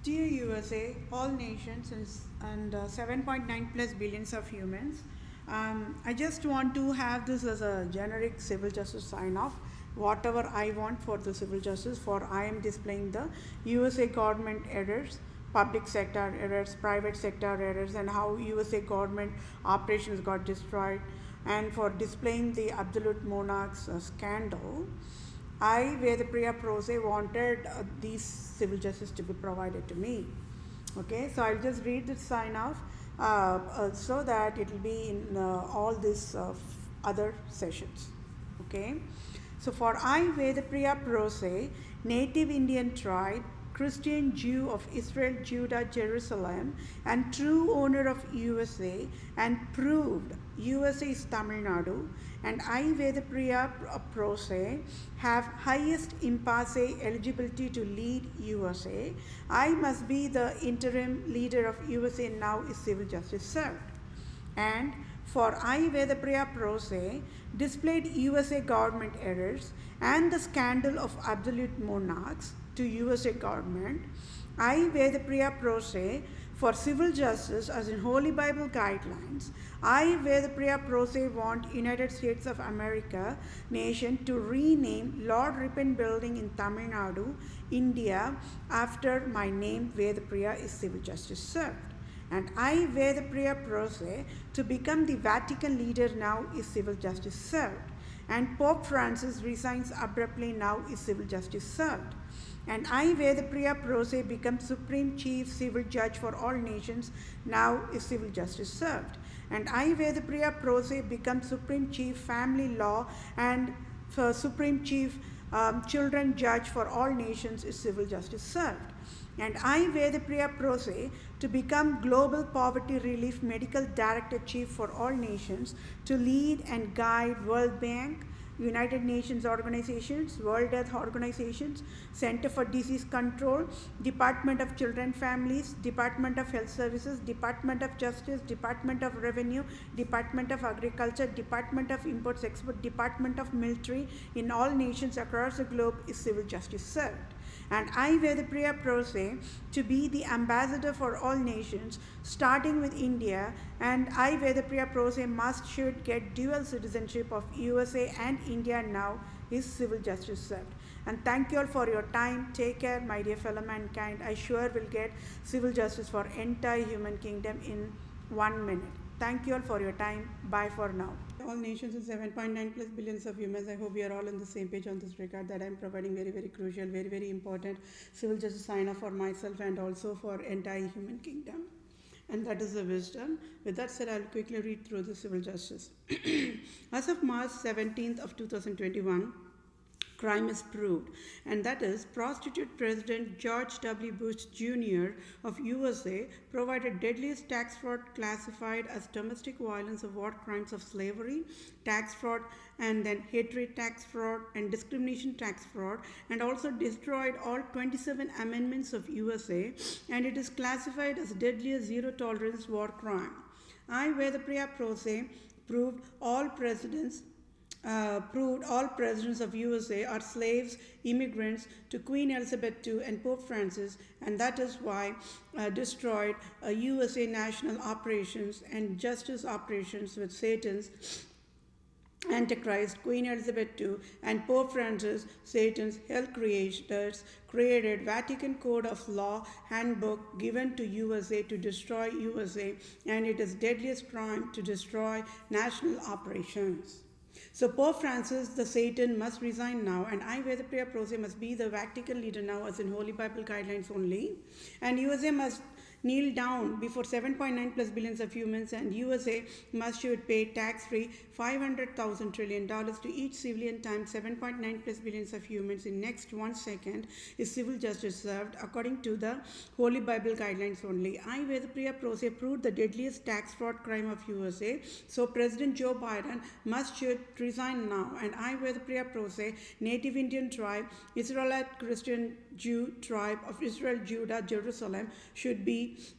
Dear USA, all nations and 7.9 plus billions of humans, I just want to have this as a generic civil justice sign off. Whatever I want for the civil justice, for I am displaying the USA government errors, public sector errors, private sector errors, and how USA government operations got destroyed, and for displaying the absolute monarchs scandal. I, Vedapriya Prose, wanted these civil justice to be provided to me. Okay, so I'll just read the sign off so that it will be in all these other sessions. Okay, so for I, Vedapriya Prose, native Indian tribe, Christian Jew of Israel, Judah, Jerusalem, and true owner of USA, and proved USA is Tamil Nadu, and I, Vedapriya Prose, have highest impasse eligibility to lead USA. I must be the interim leader of USA now is civil justice served. And for I, Vedapriya Prose, displayed USA government errors and the scandal of absolute monarchs to USA government. I, Vedapriya Prose, for civil justice as in Holy Bible guidelines. I, Vedapriya Prose, want United States of America nation to rename Lord Ripon Building in Tamil Nadu, India, after my name Vedapriya is civil justice served. And I, Vedapriya Prose, to become the Vatican leader now is civil justice served. And Pope Francis resigns abruptly now is civil justice served. And I, Vedapriya Prose, become Supreme Chief Civil Judge for all nations, now is civil justice served. And I, Vedapriya Prose, become Supreme Chief Family Law and Supreme Chief Children Judge for all nations is civil justice served. And I, Vedapriya Prose, to become Global Poverty Relief Medical Director Chief for all nations, to lead and guide World Bank, United Nations organizations, World Health Organizations, Center for Disease Control, Department of Children Families, Department of Health Services, Department of Justice, Department of Revenue, Department of Agriculture, Department of Imports Export, Department of Military in all nations across the globe is civil justice served. And I, Vedapriya Prose, to be the ambassador for all nations, starting with India, and I, Vedapriya Prose, should get dual citizenship of USA and India now is civil justice served. And thank you all for your time. Take care, my dear fellow mankind. I sure will get civil justice for entire human kingdom in 1 minute. Thank you all for your time. Bye for now. All nations and 7.9 plus billions of humans. I hope we are all on the same page on this regard that I am providing very, very crucial, very, very important civil justice sign off for myself and also for entire human kingdom. And that is the wisdom. With that said, I'll quickly read through the civil justice. As of March 17th of 2021, crime is proved, and that is prostitute President George W. Bush Jr. of USA provided deadliest tax fraud classified as domestic violence of war crimes of slavery, tax fraud, and then hatred tax fraud and discrimination tax fraud, and also destroyed all 27 amendments of USA, and it is classified as deadliest zero tolerance war crime. I, Vedapriya Prose, proved all presidents of USA are slaves, immigrants to Queen Elizabeth II and Pope Francis, and that is why destroyed USA national operations and justice operations with Satan's Antichrist, Queen Elizabeth II, and Pope Francis, Satan's hell creators, created Vatican Code of Law handbook given to USA to destroy USA, and it is deadliest crime to destroy national operations. So Pope Francis, the Satan, must resign now, and I, Vedapriya Prose, must be the Vatican leader now as in Holy Bible guidelines only, and USA must kneel down before 7.9 plus billions of humans, and USA should pay tax-free $500,000 trillion to each civilian times 7.9 plus billions of humans in next 1 second is civil justice served according to the Holy Bible guidelines only. I, Vedapriya Prose, proved the deadliest tax fraud crime of USA, so President Joe Biden should resign now, and I, Vedapriya Prose, native Indian tribe, Israelite Christian Jew tribe of Israel, Judah, Jerusalem,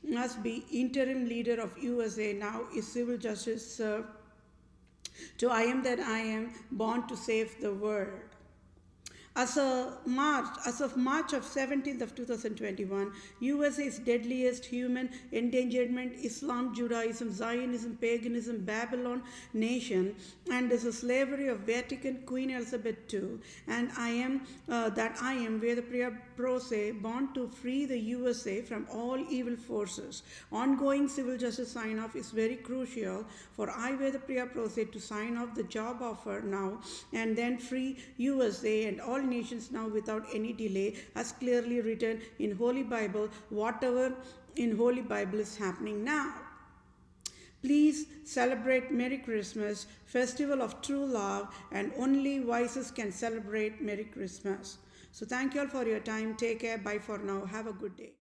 must be interim leader of USA now is civil justice served to I am that I am, born to save the world. As of March of 17th of 2021, USA's deadliest human endangerment, Islam, Judaism, Zionism, paganism, Babylon nation, and is a slavery of Vatican Queen Elizabeth II. And I am Vedapriya Prose, born to free the USA from all evil forces. Ongoing civil justice sign-off is very crucial for I Vedapriya Prose to sign off the job offer now and then free USA and all nations now without any delay, as clearly written in Holy Bible. Whatever in Holy Bible is happening now. Please celebrate Merry Christmas, festival of true love, and only voices can celebrate Merry Christmas. So thank you all for your time. Take care. Bye for now. Have a good day.